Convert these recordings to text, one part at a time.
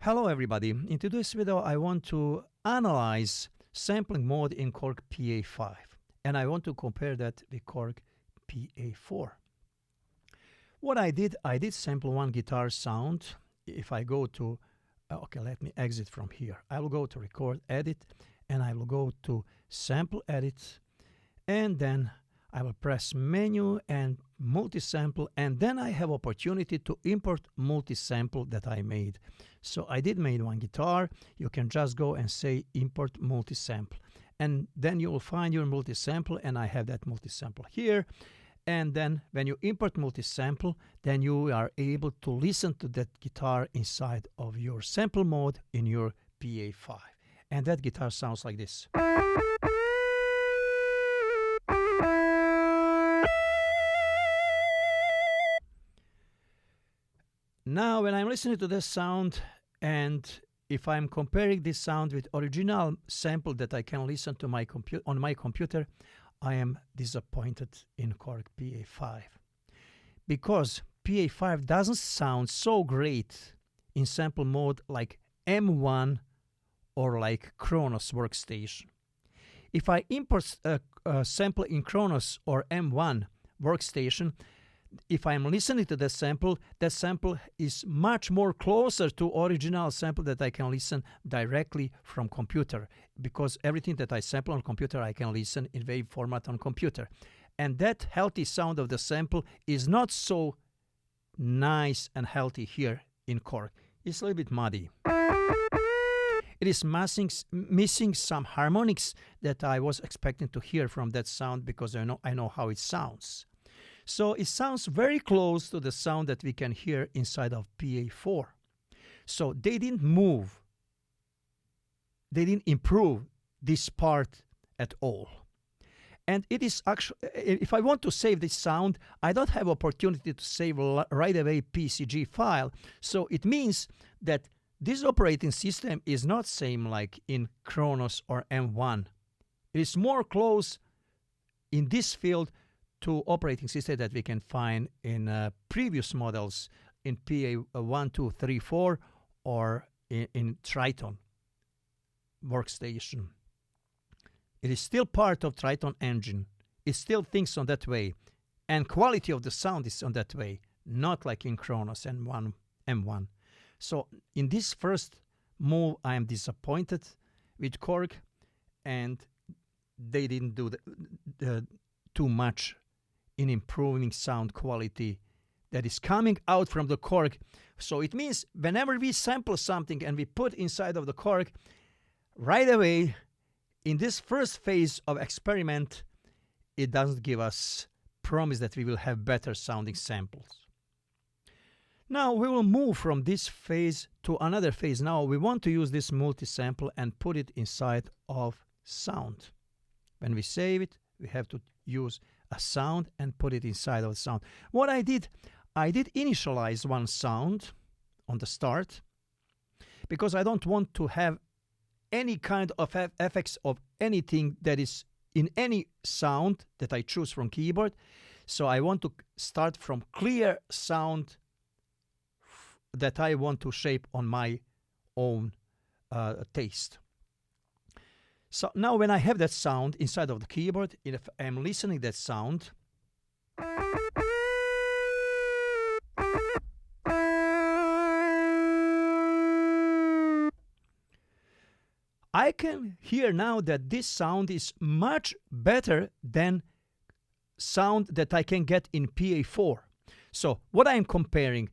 Hello everybody, in today's video I want to analyze sampling mode in Korg PA5 and I want to compare that with Korg PA4. What I did sample one guitar sound. If I go to, okay, let me exit from here. I will go to record, edit, and I will go to sample edit, and then I will press menu and multi-sample, and then I have opportunity to import multi-sample that I made. So I did made one guitar. You can just go and say import multi-sample, and then you will find your multi-sample, and I have that multi-sample here. And then when you import multi-sample, then you are able to listen to that guitar inside of your sample mode in your PA5. And that guitar sounds like this. Now when I'm listening to this sound, and if I'm comparing this sound with original sample that I can listen to on my computer, I am disappointed in Korg PA5, because PA5 doesn't sound so great in sample mode like M1 or like Kronos workstation. If I import a sample in Kronos or M1 workstation, if I'm listening to that sample is much more closer to original sample that I can listen directly from computer, because everything that I sample on computer I can listen in wave format on computer. And that healthy sound of the sample is not so nice and healthy here in Korg. It's a little bit muddy. It is missing some harmonics that I was expecting to hear from that sound, because I know how it sounds. So it sounds very close to the sound that we can hear inside of PA4. So they didn't move. They didn't improve this part at all. And it is actually, if I want to save this sound, I don't have opportunity to save right away PCG file. So it means that this operating system is not same like in Kronos or M1. It is more close in this field to operating system that we can find in previous models in PA1, 2, 3, 4, or in Triton workstation. It is still part of Triton engine. It still thinks on that way, and quality of the sound is on that way, not like in Kronos and M1. So in this first move, I am disappointed with Korg, and they didn't do too much in improving sound quality that is coming out from the Korg. So it means whenever we sample something and we put inside of the Korg, right away in this first phase of experiment, it doesn't give us promise that we will have better sounding samples. Now we will move from this phase to another phase. Now we want to use this multi-sample and put it inside of sound. When we save it, we have to use a sound and put it inside of the sound. What I did initialize one sound on the start, because I don't want to have any kind of effects of anything that is in any sound that I choose from keyboard. So I want to start from clear sound that I want to shape on my own taste. So now when I have that sound inside of the keyboard, if I'm listening that sound, I can hear now that this sound is much better than sound that I can get in PA4. So what I'm comparing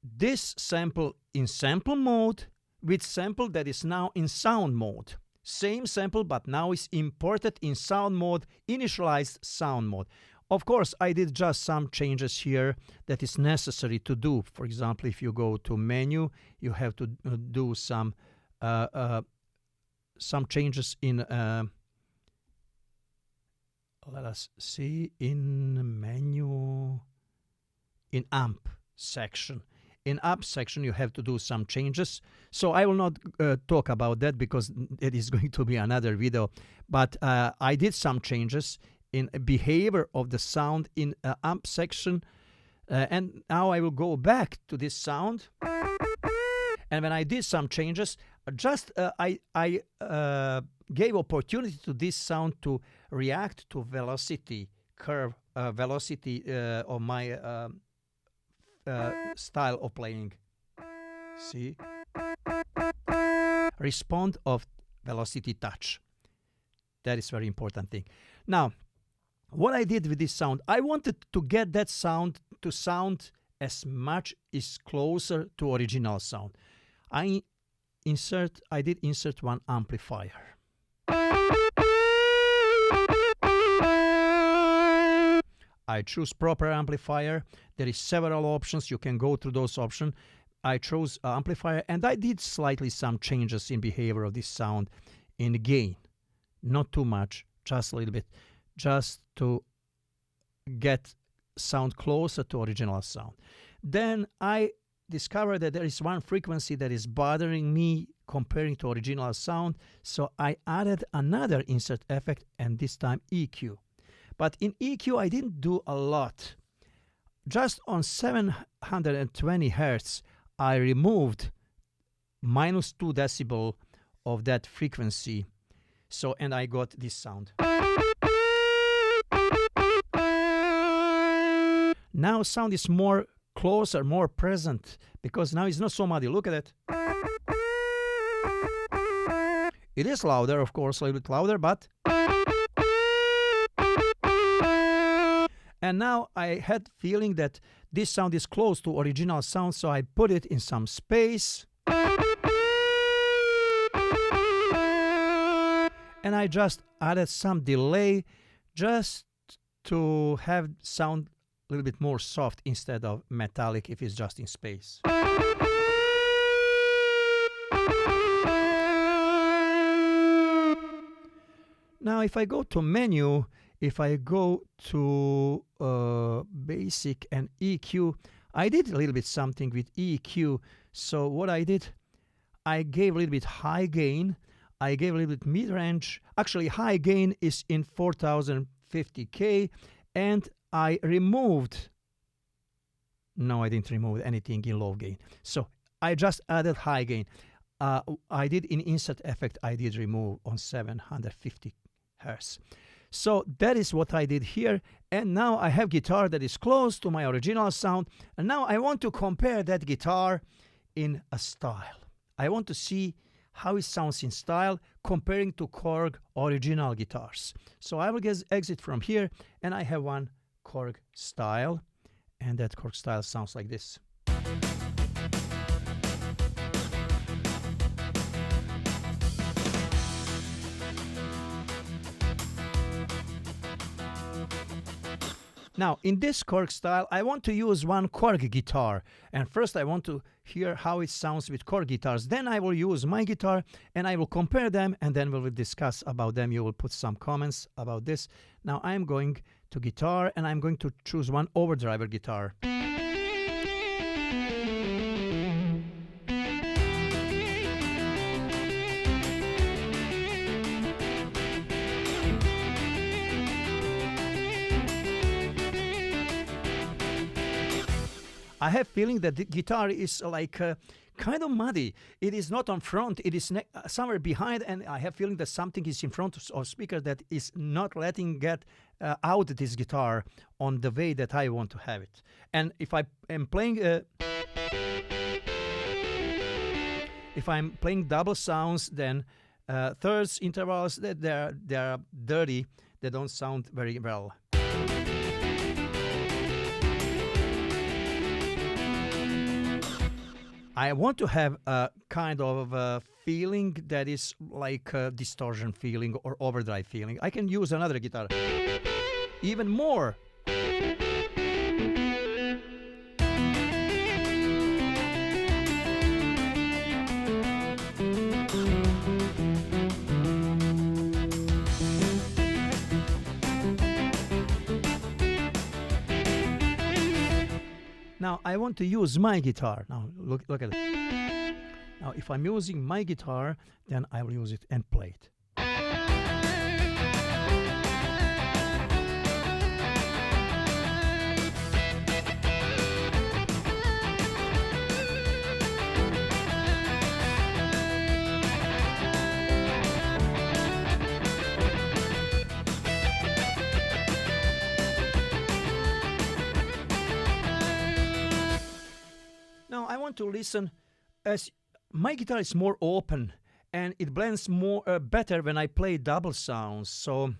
this sample in sample mode with sample that is now in sound mode. Same sample, but now is imported in sound mode, initialized sound mode. Of course, I did just some changes here that is necessary to do. For example, if you go to menu, you have to do some changes in, let us see, in menu, in amp section. In app section, you have to do some changes. So I will not talk about that because it is going to be another video. But I did some changes in behavior of the sound in amp section And now I will go back to this sound. And when I did some changes, I gave opportunity to this sound to react to velocity curve, velocity of my style of playing. See? Respond of velocity touch. That is very important thing. Now, what I did with this sound, I wanted to get that sound to sound as much as closer to original sound. I did insert one amplifier. I choose proper amplifier. There is several options. You can go through those options. I chose amplifier, and I did slightly some changes in behavior of this sound in gain. Not too much, just a little bit, just to get sound closer to original sound. Then I discovered that there is one frequency that is bothering me comparing to original sound, so I added another insert effect, and this time EQ. But in EQ I didn't do a lot. Just on 720 Hertz I removed -2 decibel of that frequency, so, and I got this sound. Now sound is more closer, more present, because now it's not so muddy. Look at it. It is louder, of course, a little bit louder, but... And now I had feeling that this sound is close to original sound, so I put it in some space. And I just added some delay just to have sound a little bit more soft instead of metallic if it's just in space. Now if I go to menu, if I go to basic and EQ, I did a little bit something with EQ. So what I did, I gave a little bit high gain, I gave a little bit mid-range. Actually, high gain is in 4050K, and I removed... No, I didn't remove anything in low gain. So I just added high gain. I did in insert effect, I did remove on 750 Hertz. So that is what I did here. And now I have guitar that is close to my original sound. And now I want to compare that guitar in a style. I want to see how it sounds in style comparing to Korg original guitars. So I will exit from here, and I have one Korg style, and that Korg style sounds like this. Now, in this Korg style, I want to use one Korg guitar. And first I want to hear how it sounds with Korg guitars. Then I will use my guitar and I will compare them, and then we will discuss about them. You will put some comments about this. Now I'm going to guitar, and I'm going to choose one overdriver guitar. I have feeling that the guitar is like kind of muddy. It is not on front, it is somewhere behind, and I have feeling that something is in front of speaker that is not letting get out this guitar on the way that I want to have it. And if I am playing if I'm playing double sounds, then thirds, intervals, they are dirty, they don't sound very well. I want to have a kind of a feeling that is like a distortion feeling or overdrive feeling. I can use another guitar. Even more. Now I want to use my guitar. Now look at it. Now if I'm using my guitar, then I will use it and play it. want to listen, as my guitar is more open and it blends more better when I play double sounds. So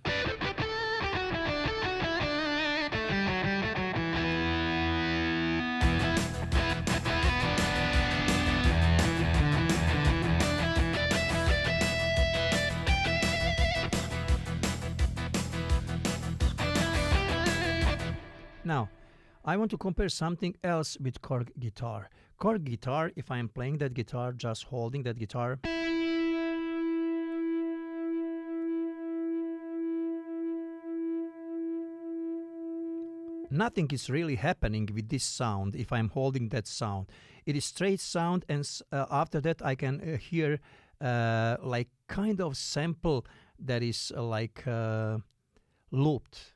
now, I want to compare something else with Korg guitar. Korg guitar, if I'm playing that guitar, just holding that guitar, nothing is really happening with this sound if I'm holding that sound. It is straight sound, and after that I can hear like kind of sample that is like looped.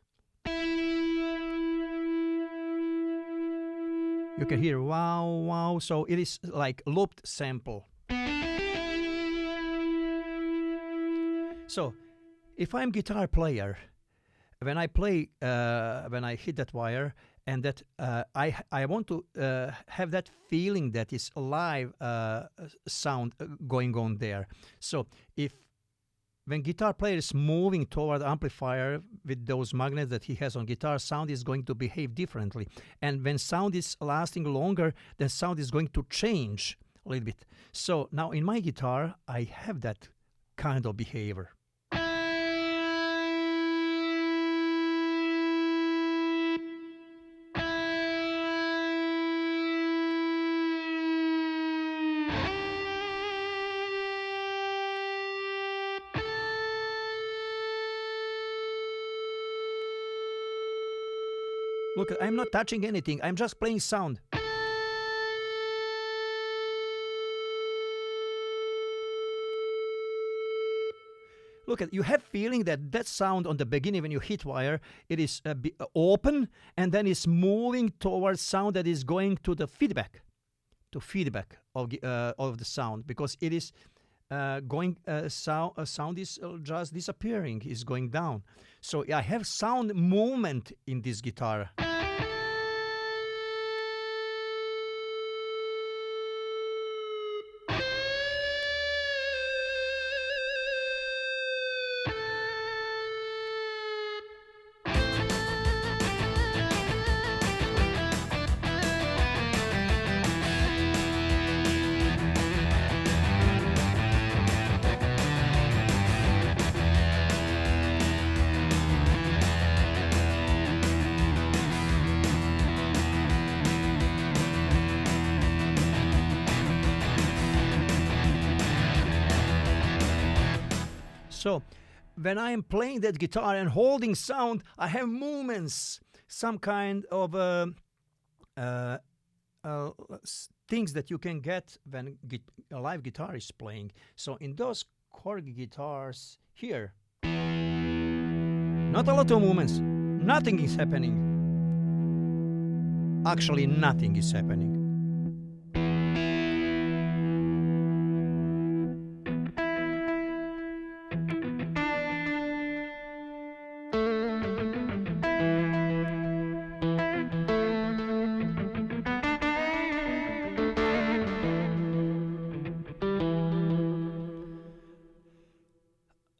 You can hear wow, wow, so it is like looped sample. So, if I'm guitar player, when I play, when I hit that wire, and that I want to have that feeling that is live sound going on there. So, when guitar player is moving toward the amplifier with those magnets that he has on guitar, sound is going to behave differently. And when sound is lasting longer, then sound is going to change a little bit. So now in my guitar, I have that kind of behavior. Look, I'm not touching anything. I'm just playing sound. Look at, you have feeling that sound on the beginning when you hit wire, it is open, and then it's moving towards sound that is going to the feedback of the sound, because it is going sound is just disappearing, is going down. So I have sound movement in this guitar. So when I am playing that guitar and holding sound, I have movements, some kind of things that you can get when a live guitar is playing. So in those Korg guitars here, not a lot of movements, nothing is happening. Actually, nothing is happening.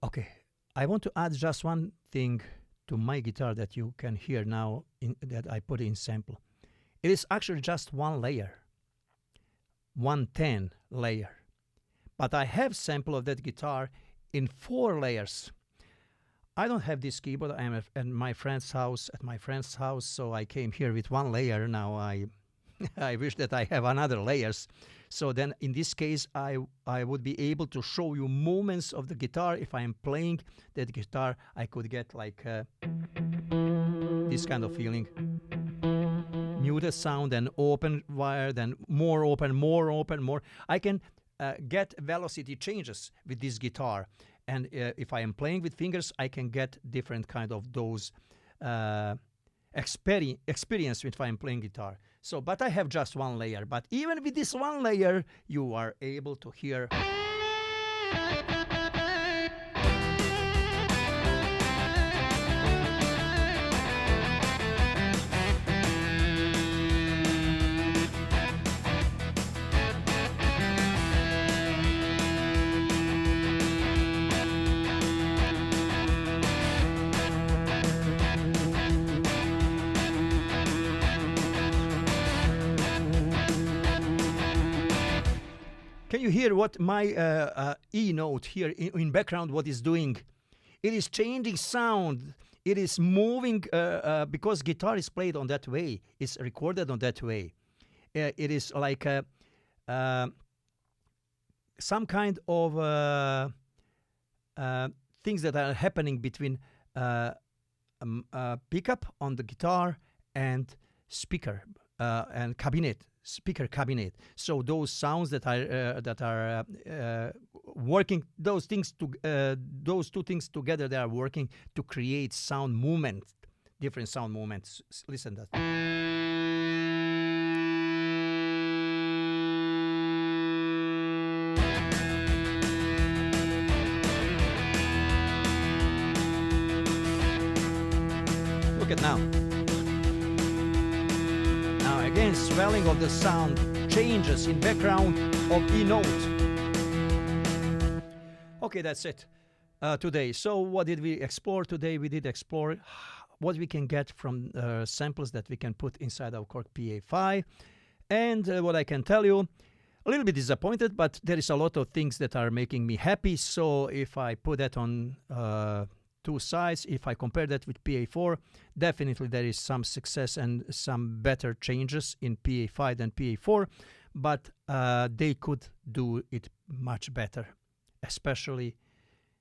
Okay, I want to add just one thing to my guitar that you can hear now that I put in sample. It is actually just one layer, 110 layer. But I have sample of that guitar in 4 layers. I don't have this keyboard. I am at my friend's house, so I came here with 1 layer. Now I wish that I have another layers. So then in this case, I would be able to show you movements of the guitar. If I am playing that guitar, I could get like this kind of feeling. Muted sound, and open wire, then more open, more. I can get velocity changes with this guitar. And if I am playing with fingers, I can get different kind of those experience if I'm playing guitar. So, but I have just 1 layer. But even with this 1 layer, you are able to hear. Can you hear what my E note here in background, what is doing? It is changing sound. It is moving because guitar is played on that way. It's recorded on that way. It is like some kind of things that are happening between pickup on the guitar and speaker and speaker cabinet. So those sounds that are working, those two things together, they are working to create sound movement, different sound movements. Listen to that. Look at now. Now again, swelling of the sound changes in background of E note. Okay, that's it today. So what did we explore today? We did explore what we can get from samples that we can put inside our Korg PA5. And what I can tell you, a little bit disappointed, but there is a lot of things that are making me happy. So if I put that on two sides, if I compare that with PA4, definitely there is some success and some better changes in PA5 than PA4, but they could do it much better. Especially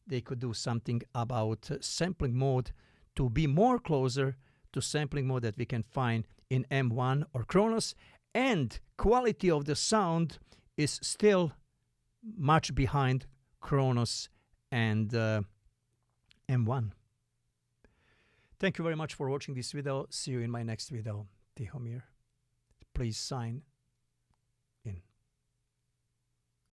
they could do something about sampling mode to be more closer to sampling mode that we can find in M1 or Kronos, and quality of the sound is still much behind Kronos and M1. Thank you very much for watching this video. See you in my next video. Tihomir. Please sign